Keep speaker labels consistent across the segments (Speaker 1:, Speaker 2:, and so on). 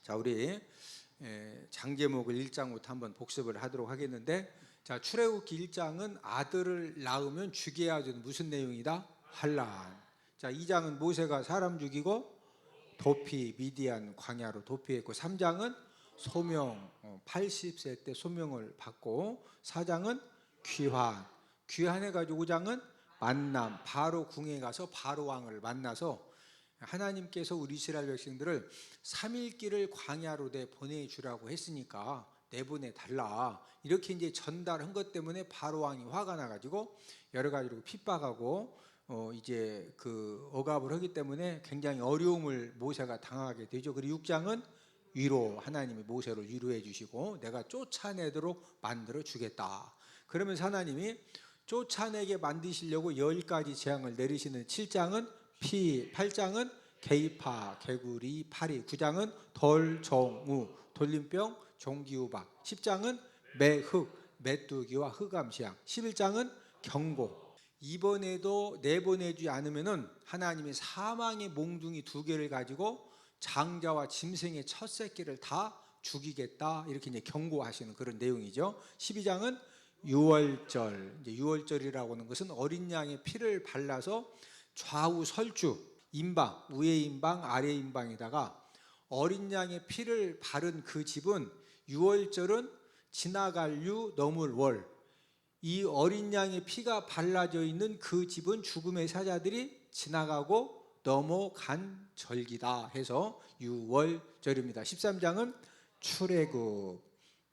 Speaker 1: 자, 우리 장제목을 1장부터 한번 복습을 하도록 하겠는데, 자, 출애굽기 1장은 아들을 낳으면 죽여야 되는 무슨 내용이다? 환란. 자, 2장은 모세가 사람 죽이고 도피, 미디안 광야로 도피했고, 3장은 소명, 80세 때 소명을 받고, 4장은 귀환해가지고 5장은 만남, 바로 궁에 가서 바로 왕을 만나서 하나님께서 우리 이스라엘 백성들을 3일길을 광야로 보내주라고 했으니까 내보내달라, 이렇게 이제 전달한 것 때문에 바로 왕이 화가 나가지고 여러 가지로 핍박하고 이제 그 억압을 하기 때문에 굉장히 어려움을 모세가 당하게 되죠. 그리고 6장은 위로, 하나님이 모세를 위로해 주시고 내가 쫓아내도록 만들어 주겠다. 그러면서 하나님이 쫓아내게 만드시려고 10가지 재앙을 내리시는 7장은 피, 8장은 개이파, 개구리, 파리, 9장은 덜, 정우, 돌림병, 종기우박, 10장은 매흑, 메뚜기와 흑암시양, 11장은 경고. 이번에도 내보내지 않으면은 하나님이 사망의 몽둥이 2개를 가지고 장자와 짐승의 첫 새끼를 다 죽이겠다, 이렇게 이제 경고하시는 그런 내용이죠. 12장은 유월절. 이제 유월절이라고 하는 것은 어린 양의 피를 발라서 좌우 설주, 임방, 위에 임방, 아래 임방에다가 어린 양의 피를 바른 그 집은 유월절은 지나갈 유, 넘을 월, 이 어린 양의 피가 발라져 있는 그 집은 죽음의 사자들이 지나가고 넘어간 절기다 해서 유월절입니다. 13장은 출애굽,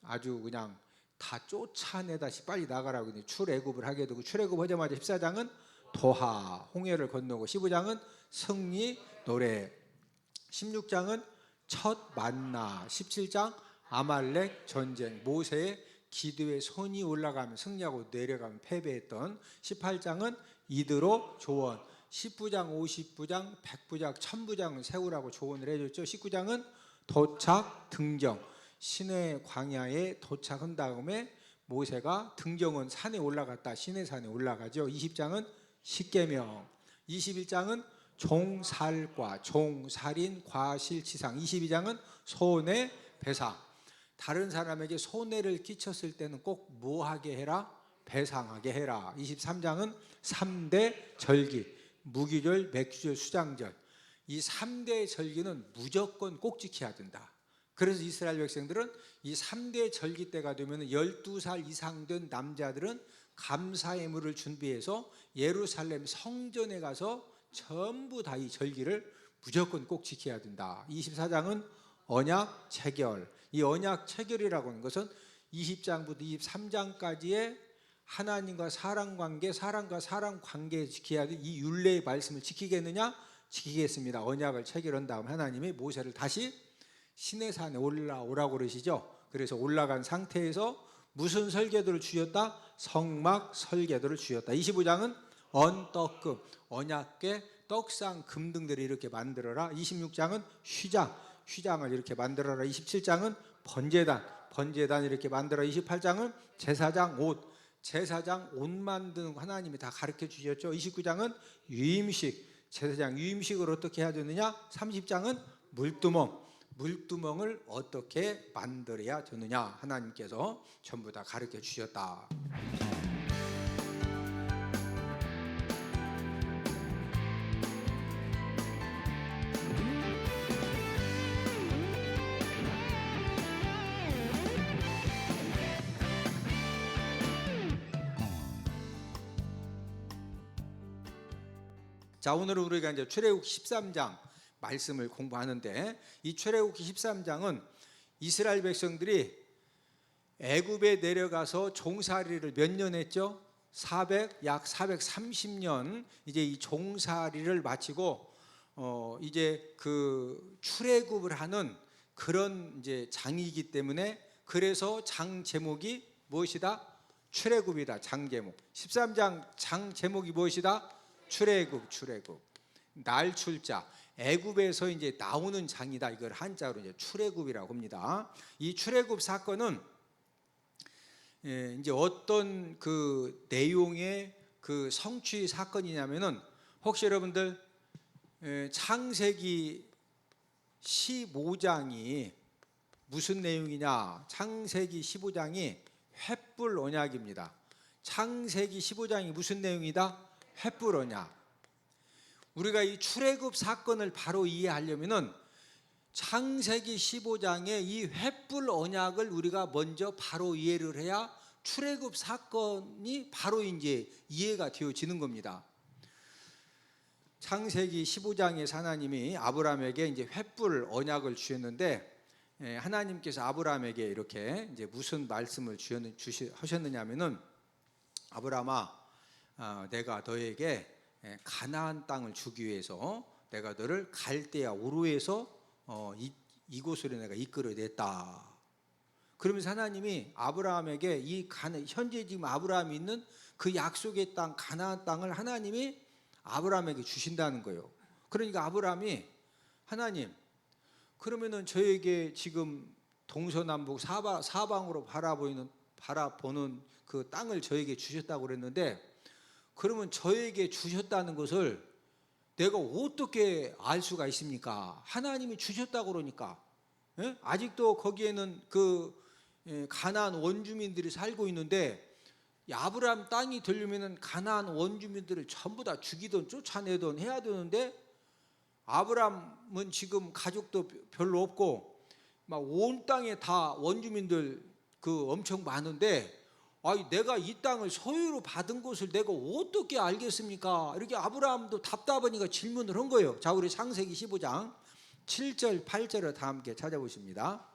Speaker 1: 아주 그냥 다 쫓아내다시 빨리 나가라고 출애굽을 하게 되고, 출애굽 하자마자 14장은 도하, 홍해를 건너고, 15장은 승리 노래, 16장은 첫 만나, 17장 아말렉 전쟁, 모세의 기도의 손이 올라가면 승리하고 내려가면 패배했던, 18장은 이드로 조언, 19장, 50부장, 100부장, 1000부장을 세우라고 조언을 해줬죠. 19장은 도착, 등정, 시내 광야에 도착한 다음에 모세가 등정은 산에 올라갔다 시내산에 올라가죠. 20장은 십계명, 21장은 종살과, 종살인, 과실치상, 22장은 손해배상. 다른 사람에게 손해를 끼쳤을 때는 꼭 뭐하게 해라? 배상하게 해라. 23장은 3대 절기, 무기절, 맥주절, 수장절. 이 3대 절기는 무조건 꼭 지켜야 된다. 그래서 이스라엘 백성들은 이 3대 절기 때가 되면 12살 이상 된 남자들은 감사의 물을 준비해서 예루살렘 성전에 가서 전부 다 이 절기를 무조건 꼭 지켜야 된다. 24장은 언약 체결. 이 언약 체결이라고 하는 것은 20장부터 23장까지의 하나님과 사람 관계, 사람과 사람 관계에 지켜야 될 이 율례의 말씀을 지키겠느냐? 지키겠습니다. 언약을 체결한 다음 하나님이 모세를 다시 시내산에 올라오라고 그러시죠. 그래서 올라간 상태에서 무슨 설계도를 주셨다? 성막 설계도를 주셨다. 25장은 언떡금, 언약궤, 떡상, 금등들을 이렇게 만들어라. 26장은 휘장을 이렇게 만들어라. 27장은 번제단 이렇게 만들어라. 28장은 제사장 제사장 옷 만드는 거 하나님이 다 가르쳐 주셨죠. 29장은 유임식, 제사장 유임식을 어떻게 해야 되느냐. 30장은 물두멍을 어떻게 만들어야 되느냐, 하나님께서 전부 다 가르쳐 주셨다. 자, 오늘은 우리가 이제 출애굽기 13장 말씀을 공부하는데, 이 출애굽기 13장은 이스라엘 백성들이 애굽에 내려가서 종살이를 몇 년 했죠? 약 430년 이제 이 종살이를 마치고 이제 그 출애굽을 하는 그런 이제 장이기 때문에, 그래서 장 제목이 무엇이다? 출애굽이다. 장 제목 13장 장 제목이 무엇이다? 출애굽. 날출자, 애굽에서 이제 나오는 장이다. 이걸 한자로 이제 출애굽이라고 합니다. 이 출애굽 사건은 이제 어떤 그 내용의 그 성취 사건이냐면은, 혹시 여러분들 창세기 15장이 무슨 내용이냐? 창세기 15장이 횃불 언약입니다. 창세기 15장이 무슨 내용이다? 횃불 언약. 우리가 이 출애굽 사건을 바로 이해하려면은 창세기 15장의 이 횃불 언약을 우리가 먼저 바로 이해를 해야 출애굽 사건이 바로 이제 이해가 되어지는 겁니다. 창세기 15장에서 하나님이 아브라함에게 이제 횃불 언약을 주셨는데, 하나님께서 아브라함에게 이렇게 이제 무슨 말씀을 하셨느냐면은, 아브라함아, 내가 너에게 가나안 땅을 주기 위해서 내가 너를 갈대아 우르에서 이곳으로 내가 이끌어냈다. 그러면서 하나님이 아브라함에게 현재 지금 아브라함이 있는 그 약속의 땅 가나안 땅을 하나님이 아브라함에게 주신다는 거예요. 그러니까 아브라함이 하나님, 그러면은 저에게 지금 동서남북 사방으로 바라보는 그 땅을 저에게 주셨다고 그랬는데, 그러면 저에게 주셨다는 것을 내가 어떻게 알 수가 있습니까? 하나님이 주셨다고 그러니까. 아직도 거기에는 가나안 원주민들이 살고 있는데, 아브라함 땅이 되려면 가나안 원주민들을 전부 다 죽이든 쫓아내든 해야 되는데, 아브라함은 지금 가족도 별로 없고 막 온 땅에 다 원주민들 엄청 많은데, 내가 이 땅을 소유로 받은 것을 내가 어떻게 알겠습니까? 이렇게 아브라함도 답답하니까 질문을 한 거예요. 자, 우리 창세기 15장 7절 8절을 다 함께 찾아보십니다.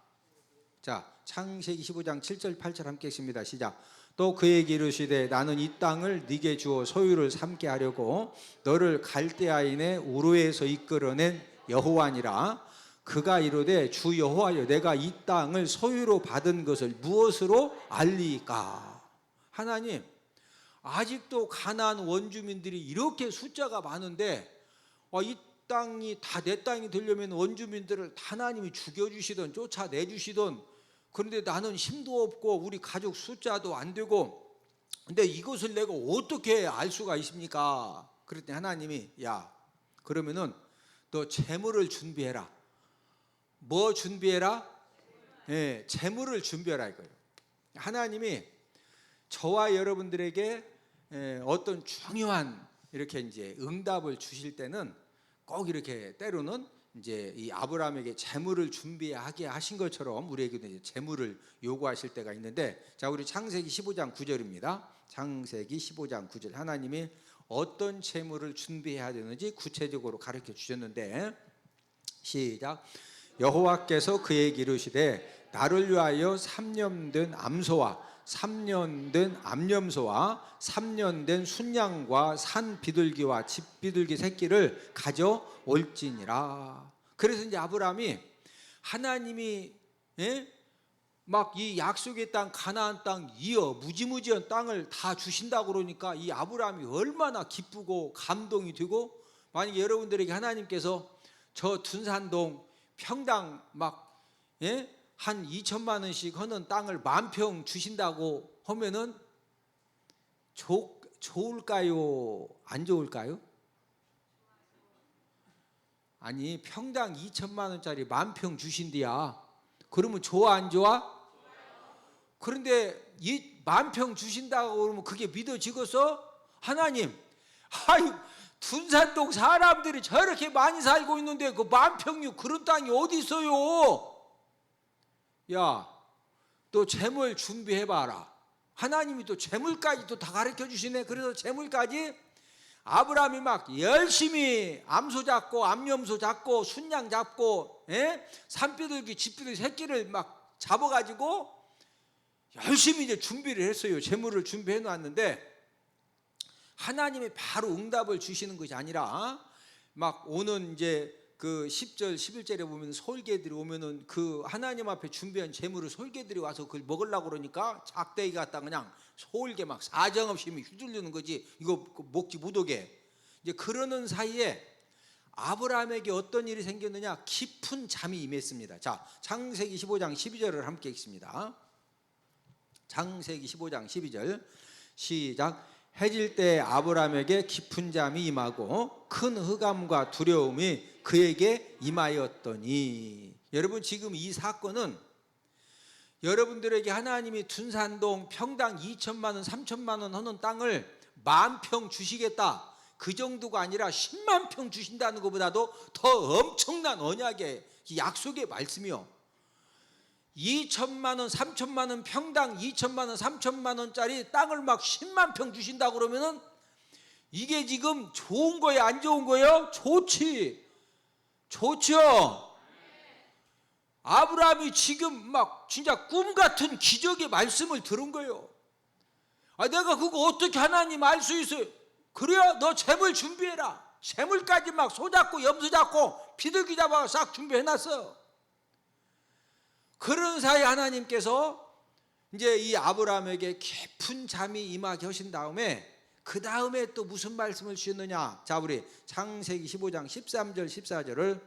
Speaker 1: 자, 창세기 15장 7절 8절 함께 읽습니다. 시작. 또 그에게 이르시되 나는 이 땅을 네게 주어 소유를 삼게 하려고 너를 갈대아인의 우르에서 이끌어낸 여호와니라. 그가 이르되 주 여호와여, 내가 이 땅을 소유로 받은 것을 무엇으로 알리까? 하나님, 아직도 가나안 원주민들이 이렇게 숫자가 많은데, 이 땅이 다 내 땅이 되려면 원주민들을 하나님이 죽여주시든 쫓아내주시든, 그런데 나는 힘도 없고 우리 가족 숫자도 안 되고, 근데 이것을 내가 어떻게 알 수가 있습니까? 그랬더니 하나님이, 야, 그러면은 너 재물을 준비해라. 뭐 준비해라? 재물을 준비해라 이거예요. 하나님이 저와 여러분들에게 어떤 중요한 이렇게 이제 응답을 주실 때는 꼭 이렇게 때로는 이제 이 아브라함에게 재물을 준비하게 하신 것처럼 우리에게도 이제 재물을 요구하실 때가 있는데, 자, 우리 창세기 15장 9절입니다. 창세기 15장 9절. 하나님이 어떤 재물을 준비해야 되는지 구체적으로 가르쳐 주셨는데, 시작. 여호와께서 그에게 이르시되 나를 위하여 3년 된 암소와 3년 된 암염소와 3년 된 순양과 산 비둘기와 집 비둘기 새끼를 가져올지니라. 그래서 이제 아브라함이 하나님이 막 이 약속의 땅 가나안 땅 무지무지한 땅을 다 주신다고 그러니까 이 아브라함이 얼마나 기쁘고 감동이 되고, 만약에 여러분들에게 하나님께서 저 둔산동 평당 한 2천만 원씩 하는 땅을 10,000평 주신다고 하면은 좋을까요? 안 좋을까요? 아니, 평당 2천만 원짜리 10,000평 주신대야. 그러면 좋아 안 좋아? 그런데 이 10,000평 주신다고 그러면 그게 믿어지겠어? 하나님, 아유, 둔산동 사람들이 저렇게 많이 살고 있는데 그 10,000평 그런 땅이 어디 있어요? 야, 또 재물 준비해봐라. 하나님이 또 재물까지 또 다 가르쳐 주시네. 그래서 재물까지 아브라함이 막 열심히 암소 잡고 암염소 잡고 순양 잡고 산비둘기 집비둘기 새끼를 막 잡아가지고 열심히 이제 준비를 했어요. 재물을 준비해 놨는데, 하나님이 바로 응답을 주시는 것이 아니라 막 오는 이제 그 10절 11절에 보면 솔개들이 오면은 그 하나님 앞에 준비한 재물을 솔개들이 와서 그걸 먹으려고 그러니까 작대기 갖다 그냥 솔개 막 사정없이 휘둘르는 거지. 이거 먹지 못하게. 이제 그러는 사이에 아브라함에게 어떤 일이 생겼느냐? 깊은 잠이 임했습니다. 자, 창세기 15장 12절을 함께 읽습니다. 창세기 15장 12절 시작. 해질 때 아브라함에게 깊은 잠이 임하고 큰 흑암과 두려움이 그에게 임하였더니. 여러분, 지금 이 사건은 여러분들에게 하나님이 둔산동 평당 2천만 원, 3천만 원 하는 땅을 10,000평 주시겠다. 그 정도가 아니라 10만 평 주신다는 것보다도 더 엄청난 언약의 약속의 말씀이요. 2천만 원, 3천만 원 평당 2천만 원, 3천만 원짜리 땅을 막 10만 평 주신다 그러면은 이게 지금 좋은 거예요, 안 좋은 거예요? 좋지. 좋죠. 아브라함이 지금 막 진짜 꿈 같은 기적의 말씀을 들은 거예요. 내가 그거 어떻게 하나님 알 수 있어요? 그래요? 너 재물 준비해라. 재물까지 막 소잡고 염소 잡고 비둘기 잡아 싹 준비해놨어. 그런 사이 하나님께서 이제 이 아브라함에게 깊은 잠이 임하게 하신 다음에 그 다음에 또 무슨 말씀을 주셨느냐? 자, 우리 창세기 15장 13절 14절을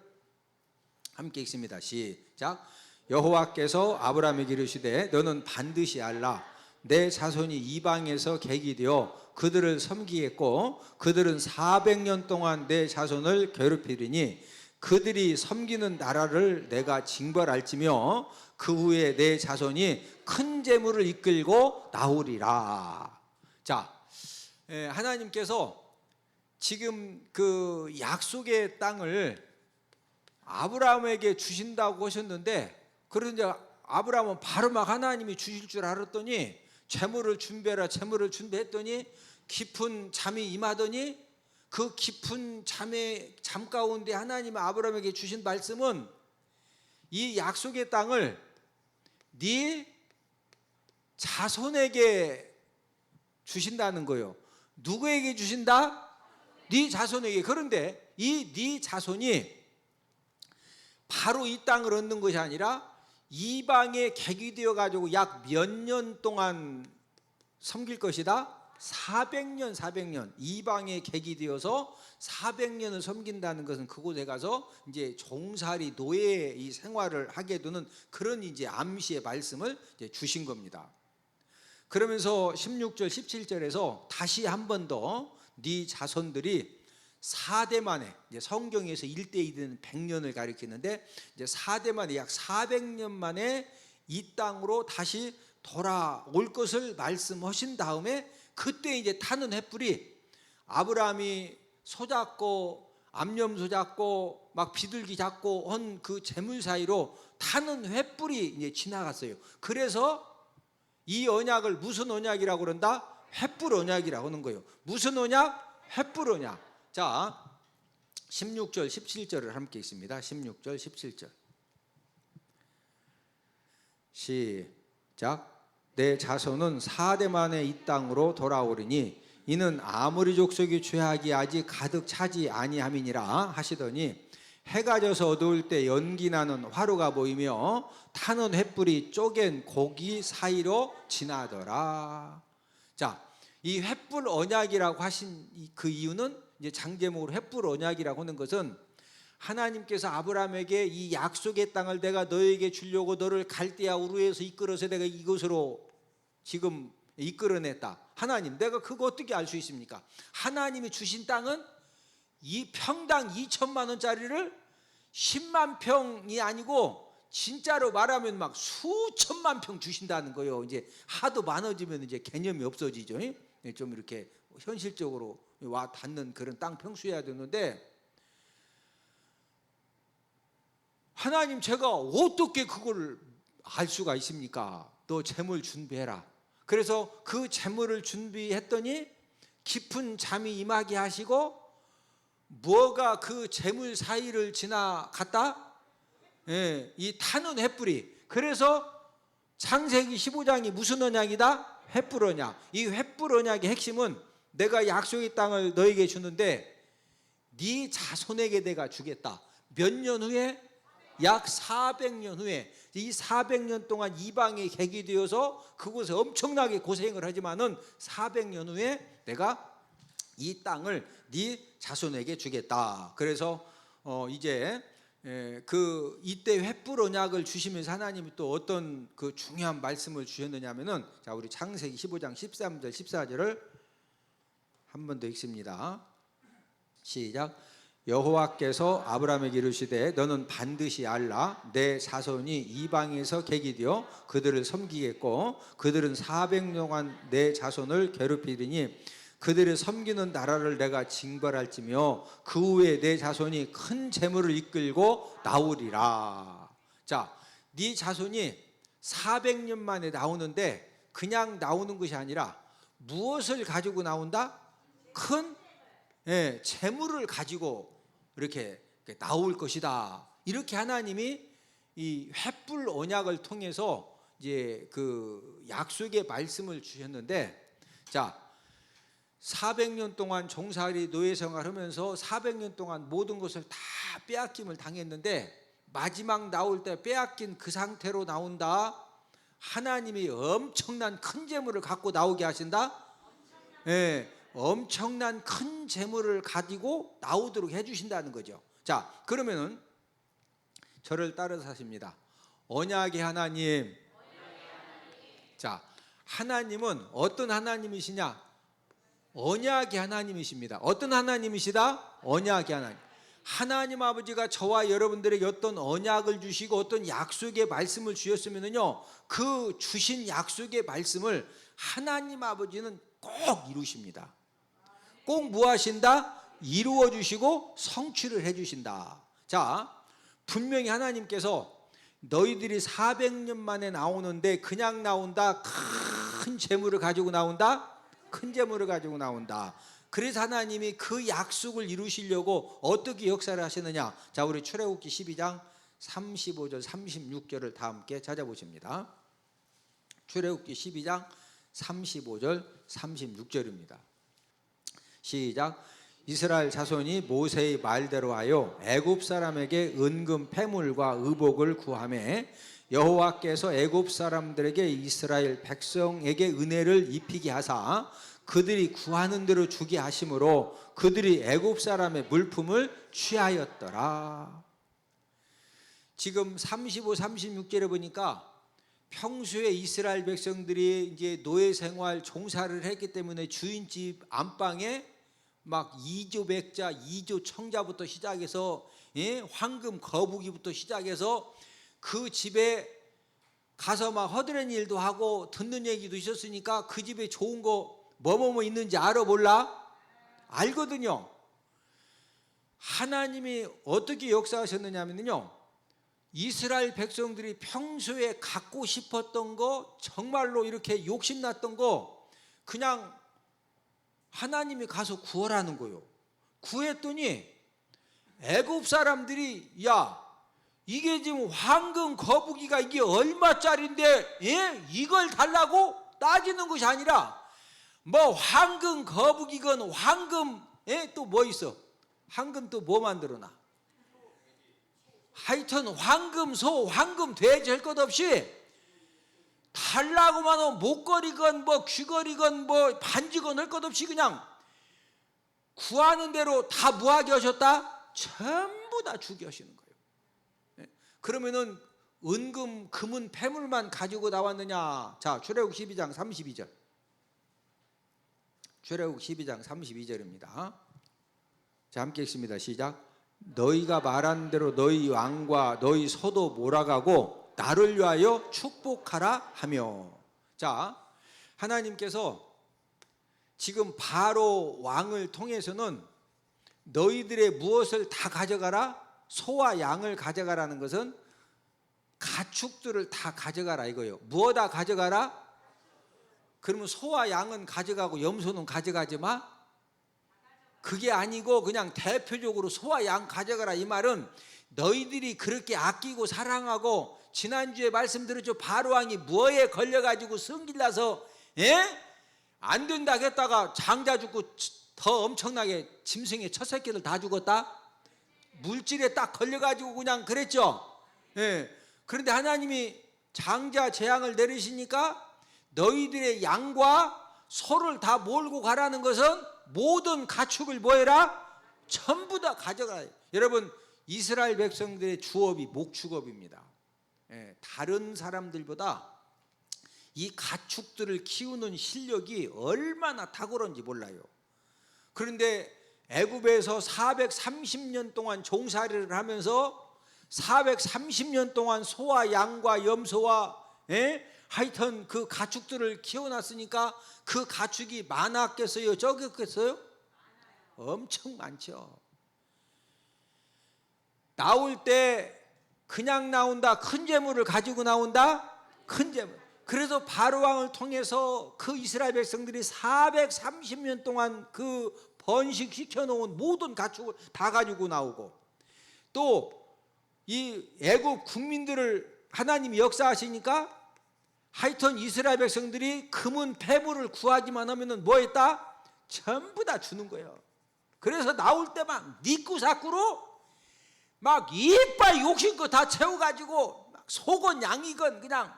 Speaker 1: 함께 읽습니다. 시작. 여호와께서 아브라함에게 이르시되 너는 반드시 알라. 내 자손이 이방에서 객이 되어 그들을 섬기겠고 그들은 400년 동안 내 자손을 괴롭히리니 그들이 섬기는 나라를 내가 징벌할지며 그 후에 내 자손이 큰 재물을 이끌고 나오리라. 자, 하나님께서 지금 그 약속의 땅을 아브라함에게 주신다고 하셨는데, 그런데 아브라함은 바로 막 하나님이 주실 줄 알았더니 재물을 준비해라, 재물을 준비했더니 깊은 잠이 임하더니 그 깊은 잠 가운데 하나님이 아브라함에게 주신 말씀은 이 약속의 땅을 네 자손에게 주신다는 거예요. 누구에게 주신다? 네 자손에게. 그런데 이 네 자손이 바로 이 땅을 얻는 것이 아니라 이방에 객이 되어 가지고 약 몇 년 동안 섬길 것이다? 400년. 이방에 객이 되어서 400년을 섬긴다는 것은 그곳에 가서 이제 종살이 노예 이 생활을 하게 되는 그런 이제 암시의 말씀을 이제 주신 겁니다. 그러면서 16절 17절에서 다시 한 번 더 네 자손들이 4대 만에, 이제 성경에서 1대2는 100년을 가리키는데 이제 4대 만에 약 400년 만에 이 땅으로 다시 돌아올 것을 말씀하신 다음에 그때 이제 타는 횃불이 아브라함이 소잡고 암염소 잡고 막 비둘기 잡고 한 그 재물 사이로 타는 횃불이 이제 지나갔어요. 그래서 이 언약을 무슨 언약이라고 그런다? 횃불 언약이라고 하는 거예요. 무슨 언약? 횃불 언약. 자, 16절 17절을 함께 읽습니다. 16절 17절 시작. 내 자손은 4대 만에 이 땅으로 돌아오리니 이는 아모리 족속의 죄악이 아직 가득 차지 아니함이니라 하시더니 해가 져서 어두울 때 연기 나는 화로가 보이며 타는 횃불이 쪼갠 고기 사이로 지나더라. 자, 이 횃불 언약이라고 하신 그 이유는 이제 장제목으로 횃불 언약이라고 하는 것은 하나님께서 아브라함에게 이 약속의 땅을 내가 너에게 주려고 너를 갈대아 우르에서 이끌어서 내가 이곳으로 지금 이끌어냈다. 하나님, 내가 그거 어떻게 알 수 있습니까? 하나님이 주신 땅은 이 평당 2천만 원짜리를 10만 평이 아니고 진짜로 말하면 막 수천만 평 주신다는 거예요. 이제 하도 많아지면 이제 개념이 없어지죠. 좀 이렇게 현실적으로 와 닿는 그런 땅 평수여야 되는데, 하나님 제가 어떻게 그걸 알 수가 있습니까? 너 재물 준비해라. 그래서 그 재물을 준비했더니 깊은 잠이 임하게 하시고 뭐가 그 재물 사이를 지나갔다? 이 타는 횃불이. 그래서 창세기 15장이 무슨 언약이다? 횃불 언약. 이 횃불 언약의 핵심은 내가 약속의 땅을 너에게 주는데 네 자손에게 내가 주겠다. 몇 년 후에? 약 400년 후에. 이 400년 동안 이방에 객이 되어서 그곳에 엄청나게 고생을 하지만은 400년 후에 내가 이 땅을 네 자손에게 주겠다. 그래서 이제 그 이때 횃불 언약을 주시면서 하나님이 또 어떤 그 중요한 말씀을 주셨느냐면은, 자, 우리 창세기 15장 13절 14절을 한 번 더 읽습니다. 시작. 여호와께서 아브라함에게 이르시되 너는 반드시 알라 내 자손이 이방에서 객이 되어 그들을 섬기겠고 그들은 400년 동안 내 자손을 괴롭히리니 그들을 섬기는 나라를 내가 징벌할지며 그 후에 내 자손이 큰 재물을 이끌고 나오리라. 자, 네 자손이 400년 만에 나오는데 그냥 나오는 것이 아니라 무엇을 가지고 나온다? 큰 재물을 가지고 이렇게 나올 것이다. 이렇게 하나님이 이 횃불 언약을 통해서 이제 그 약속의 말씀을 주셨는데, 자, 400년 동안 종살이 노예 생활하면서 400년 동안 모든 것을 다 빼앗김을 당했는데 마지막 나올 때 빼앗긴 그 상태로 나온다. 하나님이 엄청난 큰 재물을 갖고 나오게 하신다. 엄청난 큰 재물을 가지고 나오도록 해주신다는 거죠. 자, 그러면은 저를 따라서 하십니다. 언약의 하나님. 자, 하나님은 어떤 하나님이시냐? 언약의 하나님이십니다. 어떤 하나님이시다? 언약의 하나님. 하나님 아버지가 저와 여러분들에게 어떤 언약을 주시고 어떤 약속의 말씀을 주셨으면요, 그 주신 약속의 말씀을 하나님 아버지는 꼭 이루십니다. 꼭 무하신다? 이루어 주시고 성취를 해 주신다. 자, 분명히 하나님께서 너희들이 400년 만에 나오는데 그냥 나온다? 큰 재물을 가지고 나온다? 큰 재물을 가지고 나온다. 그래서 하나님이 그 약속을 이루시려고 어떻게 역사를 하시느냐? 자, 우리 출애굽기 12장 35절 36절을 다 함께 찾아보십니다. 출애굽기 12장 35절 36절입니다. 시작. 이스라엘 자손이 모세의 말대로 하여 애굽 사람에게 은금 패물과 의복을 구하매 여호와께서 애굽 사람들에게 이스라엘 백성에게 은혜를 입히게 하사 그들이 구하는 대로 주게 하심으로 그들이 애굽 사람의 물품을 취하였더라. 지금 35, 36절에 보니까 평소에 이스라엘 백성들이 이제 노예 생활 종사를 했기 때문에 주인집 안방에 막 2조 백자, 2조 청자부터 시작해서 황금 거북이부터 시작해서 그 집에 가서 막 허드렛 일도 하고 듣는 얘기도 있었으니까 그 집에 좋은 거 뭐뭐뭐 있는지 알아 몰라? 알거든요. 하나님이 어떻게 역사하셨느냐면요, 이스라엘 백성들이 평소에 갖고 싶었던 거, 정말로 이렇게 욕심났던 거 그냥 하나님이 가서 구하라는 거요. 구했더니 애굽 사람들이 야, 이게 지금 황금 거북이가 이게 얼마짜리인데 이걸 달라고 따지는 것이 아니라 뭐 황금 거북이건 황금 또 뭐 있어? 황금 또 뭐 만들어놔? 하여튼 황금 소, 황금 돼지 할 것 없이 달라고만 하면 목걸이건 뭐 귀걸이건 뭐 반지건 할 것 없이 그냥 구하는 대로 다 무하게 하셨다? 전부 다 주게 하시는 거예요. 그러면은 은금, 금은, 패물만 가지고 나왔느냐? 자, 출애굽 12장 32절. 출애굽 12장 32절입니다. 자, 함께 읽습니다. 시작. 너희가 말한 대로 너희 왕과 너희 소도 몰아가고 나를 위하여 축복하라 하며. 자, 하나님께서 지금 바로 왕을 통해서는 너희들의 무엇을 다 가져가라? 소와 양을 가져가라는 것은 가축들을 다 가져가라 이거예요. 무엇다 가져가라? 그러면 소와 양은 가져가고 염소는 가져가지 마? 그게 아니고 그냥 대표적으로 소와 양 가져가라 이 말은 너희들이 그렇게 아끼고 사랑하고, 지난주에 말씀드렸죠. 바로왕이 뭐에 걸려가지고 성질나서 안 된다 했다가 장자 죽고 더 엄청나게 짐승의 첫 새끼들 다 죽었다. 물질에 딱 걸려가지고 그냥 그랬죠. 그런데 하나님이 장자 재앙을 내리시니까 너희들의 양과 소를 다 몰고 가라는 것은 모든 가축을 뭐해라? 전부 다 가져가라. 여러분, 이스라엘 백성들의 주업이 목축업입니다. 다른 사람들보다 이 가축들을 키우는 실력이 얼마나 탁월한지 몰라요. 그런데 애굽에서 430년 동안 종살이를 하면서 430년 동안 소와 양과 염소와 하여튼 그 가축들을 키워놨으니까 그 가축이 많았겠어요? 적었겠어요? 엄청 많죠. 나올 때 그냥 나온다? 큰 재물을 가지고 나온다? 큰 재물. 그래서 바로왕을 통해서 그 이스라엘 백성들이 430년 동안 그 번식시켜 놓은 모든 가축을 다 가지고 나오고, 또 이 애굽 국민들을 하나님이 역사하시니까 하여튼 이스라엘 백성들이 금은 폐물을 구하기만 하면은 뭐 했다? 전부 다 주는 거예요. 그래서 나올 때만 니꾸사꾸로 막 이빨 욕심껏 다 채워가지고 막 소건 양이건 그냥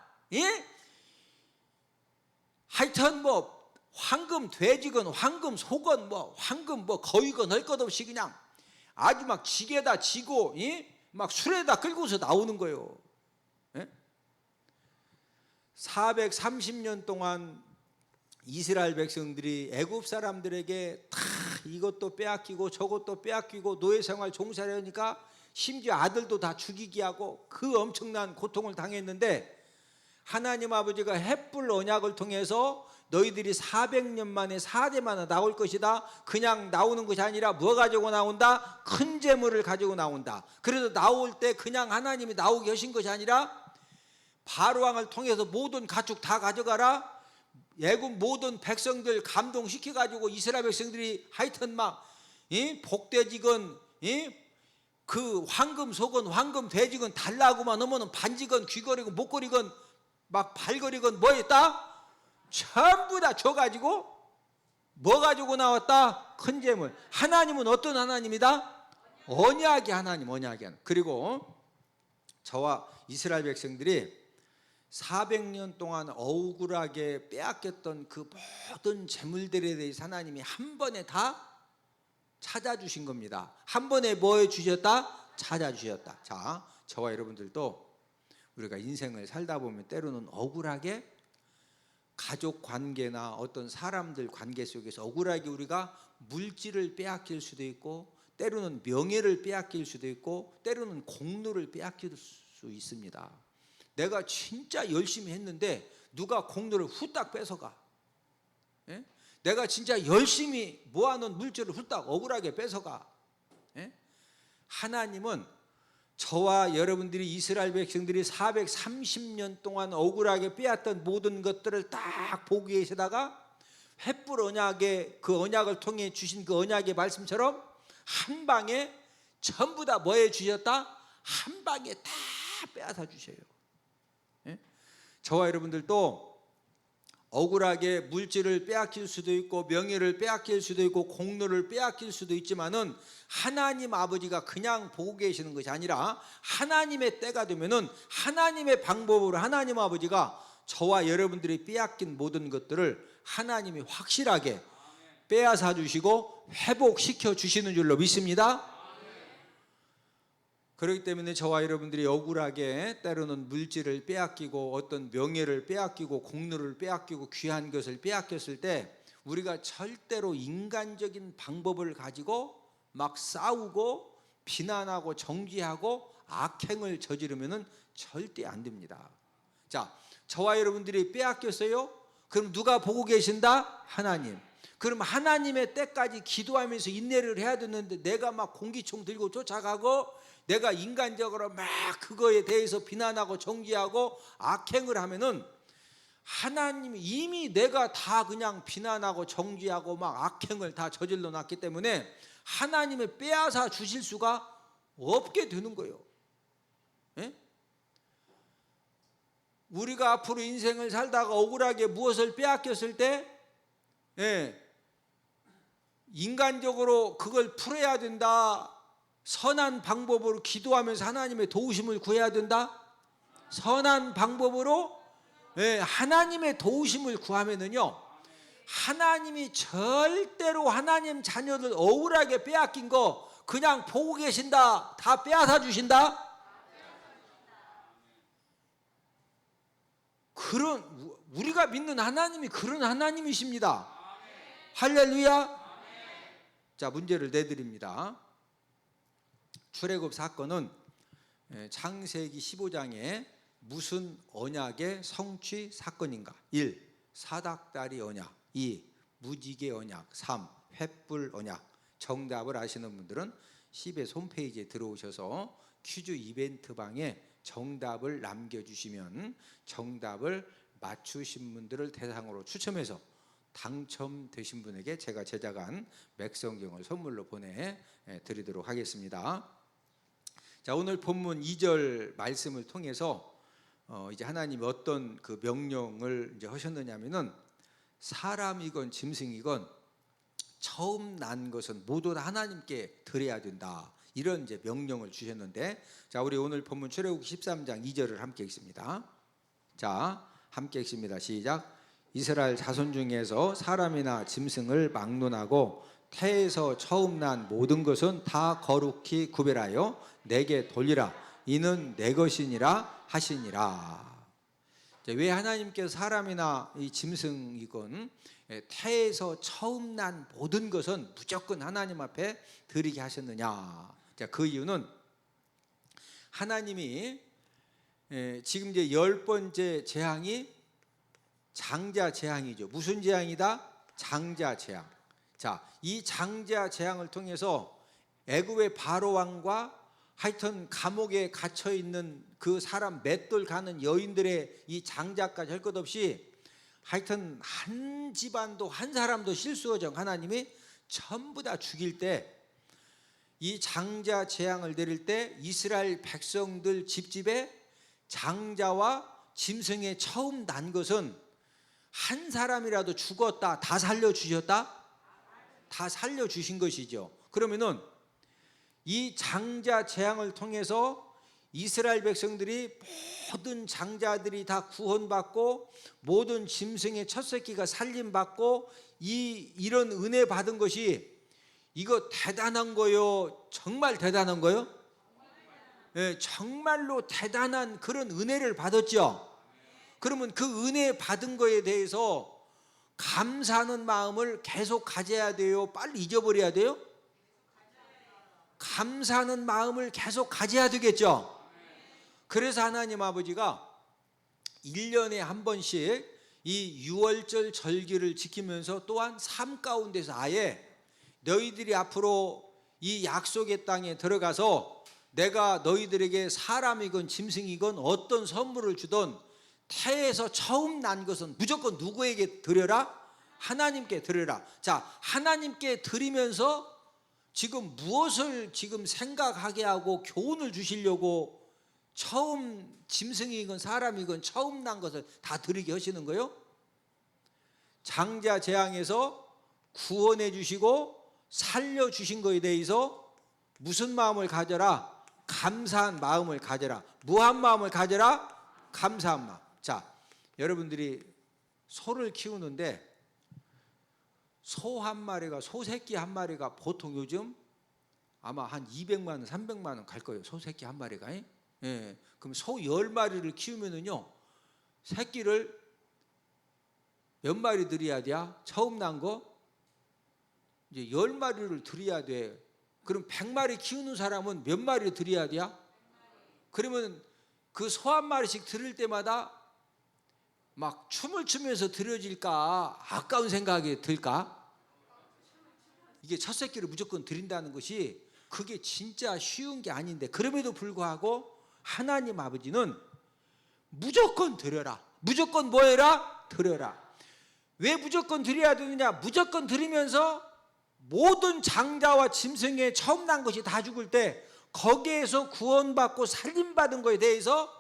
Speaker 1: 하여튼 뭐 황금 돼지건 황금 소건 뭐 황금 뭐 거위건 할 것 없이 그냥 아주 막 지게다 지고 막 술에다 끌고서 나오는 거예요. 430년 동안 이스라엘 백성들이 애굽 사람들에게 다 이것도 빼앗기고 저것도 빼앗기고 노예 생활 종살이 하니까 심지어 아들도 다 죽이게 하고 그 엄청난 고통을 당했는데, 하나님 아버지가 햇불 언약을 통해서 너희들이 400년 만에 4대 만에 나올 것이다. 그냥 나오는 것이 아니라 뭐 가지고 나온다? 큰 재물을 가지고 나온다. 그래서 나올 때 그냥 하나님이 나오게 하신 것이 아니라 바로왕을 통해서 모든 가축 다 가져가라. 애굽 모든 백성들 감동시켜 가지고 이스라엘 백성들이 하여튼 막 복돼지건 그 황금 속은 황금 돼지건 달라고만 하면은 반지건 귀걸이건 목걸이건 막 발걸이건 뭐 했다? 전부 다 줘가지고 뭐 가지고 나왔다? 큰 재물. 하나님은 어떤 하나님이다? 언약의 하나님, 언약의 하나님. 그리고 저와 이스라엘 백성들이 400년 동안 억울하게 빼앗겼던 그 모든 재물들에 대해서 하나님이 한 번에 다 찾아주신 겁니다. 한 번에 뭐 해주셨다? 찾아주셨다. 자, 저와 여러분들도 우리가 인생을 살다 보면 때로는 억울하게 가족 관계나 어떤 사람들 관계 속에서 억울하게 우리가 물질을 빼앗길 수도 있고, 때로는 명예를 빼앗길 수도 있고, 때로는 공로를 빼앗길 수 있습니다. 내가 진짜 열심히 했는데 누가 공로를 후딱 뺏어가. 내가 진짜 열심히 모아놓은 물질을 후딱 억울하게 뺏어가. 하나님은 저와 여러분들이 이스라엘 백성들이 430년 동안 억울하게 빼앗던 모든 것들을 딱 보고 계시다가 횃불 언약의 그 언약을 통해 주신 그 언약의 말씀처럼 한 방에 전부 다 뭐 해 주셨다? 한 방에 다 빼앗아 주셔요. 저와 여러분들도 억울하게 물질을 빼앗길 수도 있고 명예를 빼앗길 수도 있고 공로를 빼앗길 수도 있지만은 하나님 아버지가 그냥 보고 계시는 것이 아니라 하나님의 때가 되면은 하나님의 방법으로 하나님 아버지가 저와 여러분들이 빼앗긴 모든 것들을 하나님이 확실하게 빼앗아 주시고 회복시켜 주시는 줄로 믿습니다. 그렇기 때문에 저와 여러분들이 억울하게 때로는 물질을 빼앗기고 어떤 명예를 빼앗기고 공로를 빼앗기고 귀한 것을 빼앗겼을 때 우리가 절대로 인간적인 방법을 가지고 막 싸우고 비난하고 정죄하고 악행을 저지르면은 절대 안 됩니다. 자, 저와 여러분들이 빼앗겼어요? 그럼 누가 보고 계신다? 하나님. 그럼 하나님의 때까지 기도하면서 인내를 해야 되는데 내가 막 공기총 들고 쫓아가고 내가 인간적으로 막 그거에 대해서 비난하고 정죄하고 악행을 하면은 하나님이 이미 내가 다 그냥 비난하고 정죄하고 막 악행을 다 저질러 놨기 때문에 하나님을 빼앗아 주실 수가 없게 되는 거예요. 우리가 앞으로 인생을 살다가 억울하게 무엇을 빼앗겼을 때 인간적으로 그걸 풀어야 된다. 선한 방법으로 기도하면서 하나님의 도우심을 구해야 된다. 선한 방법으로 하나님의 도우심을 구하면은요, 하나님이 절대로 하나님 자녀들 억울하게 빼앗긴 거 그냥 보고 계신다. 다 빼앗아 주신다. 그런 우리가 믿는 하나님이 그런 하나님이십니다. 할렐루야. 자, 문제를 내드립니다. 출애굽 사건은 창세기 15장에 무슨 언약의 성취 사건인가? 1. 사닥다리 언약. 2. 무지개 언약. 3. 횃불 언약. 정답을 아시는 분들은 CBS 홈페이지에 들어오셔서 퀴즈 이벤트 방에 정답을 남겨주시면 정답을 맞추신 분들을 대상으로 추첨해서 당첨되신 분에게 제가 제작한 맥성경을 선물로 보내드리도록 하겠습니다. 자, 오늘 본문 2절 말씀을 통해서 이제 하나님이 어떤 그 명령을 이제 하셨느냐면은 사람이건 짐승이건 처음 난 것은 모두 다 하나님께 드려야 된다. 이런 이제 명령을 주셨는데, 자, 우리 오늘 본문 출애굽기 13장 2절을 함께 읽습니다. 자, 함께 읽습니다. 시작. 이스라엘 자손 중에서 사람이나 짐승을 막론하고 태에서 처음 난 모든 것은 다 거룩히 구별하여 내게 돌리라. 이는 내 것이니라 하시니라. 왜 하나님께서 사람이나 이 짐승이건 태에서 처음 난 모든 것은 무조건 하나님 앞에 드리게 하셨느냐? 자, 그 이유는 하나님이 지금 이제 10번째 재앙이 장자 재앙이죠. 무슨 재앙이다? 장자 재앙. 자, 이 장자 재앙을 통해서 애굽의 바로 왕과 하여튼 감옥에 갇혀 있는 그 사람 맷돌 가는 여인들의 이 장자까지 할 것 없이 하여튼 한 집안도 한 사람도 실수요정 하나님이 전부 다 죽일 때, 이 장자 재앙을 내릴 때 이스라엘 백성들 집집에 장자와 짐승의 처음 난 것은 한 사람이라도 죽었다 다 살려주셨다? 다 살려주신 것이죠. 그러면은 이 장자 재앙을 통해서 이스라엘 백성들이 모든 장자들이 다 구원받고 모든 짐승의 첫 새끼가 살림받고 이런 은혜 받은 것이 이거 대단한 거요? 정말 대단한 거요? 네, 정말로 대단한 그런 은혜를 받았죠. 그러면 그 은혜 받은 거에 대해서 감사하는 마음을 계속 가져야 돼요? 빨리 잊어버려야 돼요? 감사하는 마음을 계속 가져야 되겠죠. 그래서 하나님 아버지가 1년에 한 번씩 이 유월절 절기를 지키면서 또한 삶 가운데서 아예 너희들이 앞으로 이 약속의 땅에 들어가서 내가 너희들에게 사람이건 짐승이건 어떤 선물을 주던 태에서 처음 난 것은 무조건 누구에게 드려라? 하나님께 드려라. 자, 하나님께 드리면서 지금 무엇을 지금 생각하게 하고 교훈을 주시려고 처음 짐승이건 사람이건 처음 난 것을 다 드리게 하시는 거예요? 장자 재앙에서 구원해 주시고 살려 주신 것에 대해서 무슨 마음을 가져라? 감사한 마음을 가져라. 무한 마음을 가져라? 감사한 마음. 자, 여러분들이 소를 키우는데 소 한 마리가, 소 새끼 한 마리가 보통 요즘 아마 한 200만 원, 300만 원 갈 거예요. 소 새끼 한 마리가. 예. 그럼 소 10마리를 키우면은요, 새끼를 몇 마리 드려야 돼? 처음 난 거 이제 10마리를 드려야 돼. 그럼 100마리 키우는 사람은 몇 마리를 드려야 돼? 그러면 그 소 한 마리씩 드릴 때마다 막 춤을 추면서 드려질까? 아까운 생각이 들까? 이게 첫 새끼를 무조건 드린다는 것이 그게 진짜 쉬운 게 아닌데, 그럼에도 불구하고 하나님 아버지는 무조건 드려라. 무조건 뭐 해라? 드려라. 왜 무조건 드려야 되느냐? 무조건 드리면서 모든 장자와 짐승의 처음 난 것이 다 죽을 때 거기에서 구원받고 살림받은 것에 대해서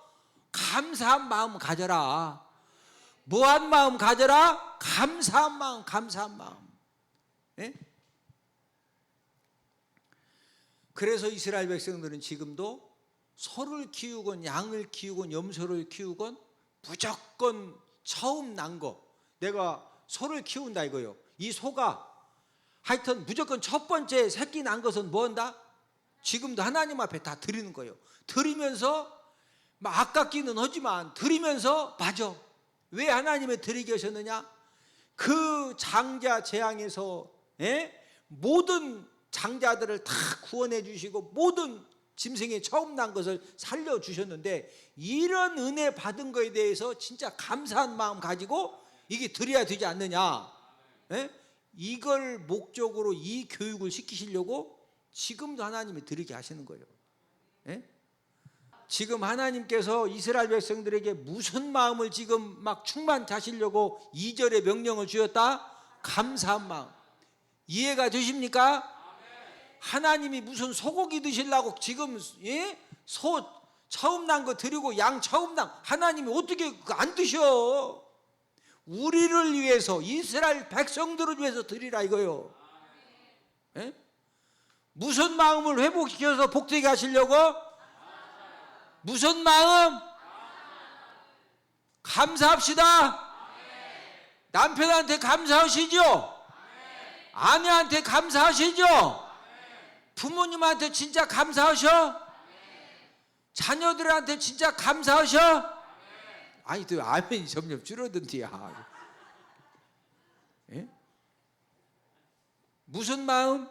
Speaker 1: 감사한 마음 가져라. 무한 마음 가져라. 감사한 마음, 감사한 마음. 예? 그래서 이스라엘 백성들은 지금도 소를 키우건 양을 키우건 염소를 키우건 무조건 처음 난 거, 내가 소를 키운다 이거요. 이 소가 하여튼 무조건 첫 번째 새끼 난 것은 뭐 한다? 지금도 하나님 앞에 다 드리는 거예요. 드리면서 막 아깝기는 하지만 드리면서 맞아. 왜 하나님의 드리게 하셨느냐? 그 장자 재앙에서 모든 장자들을 다 구원해 주시고 모든 짐승이 처음 난 것을 살려 주셨는데, 이런 은혜 받은 거에 대해서 진짜 감사한 마음 가지고 이게 드려야 되지 않느냐. 예? 이걸 목적으로 이 교육을 시키시려고 지금도 하나님이 드리게 하시는 거예요. 예? 지금 하나님께서 이스라엘 백성들에게 무슨 마음을 지금 막 충만하시려고 2절의 명령을 주셨다? 감사한 마음. 이해가 되십니까? 하나님이 무슨 소고기 드시려고 지금, 예? 소 처음 난 거 드리고 양 처음 난, 하나님이 어떻게 안 드셔? 우리를 위해서, 이스라엘 백성들을 위해서 드리라 이거요. 예? 무슨 마음을 회복시켜서 복되게 하시려고? 무슨 마음? 감사합시다. 남편한테 감사하시죠? 아내한테 감사하시죠? 부모님한테 진짜 감사하셔? 자녀들한테 진짜 감사하셔? 아니, 또 아멘이 점점 줄어든디야. 예? 무슨 마음?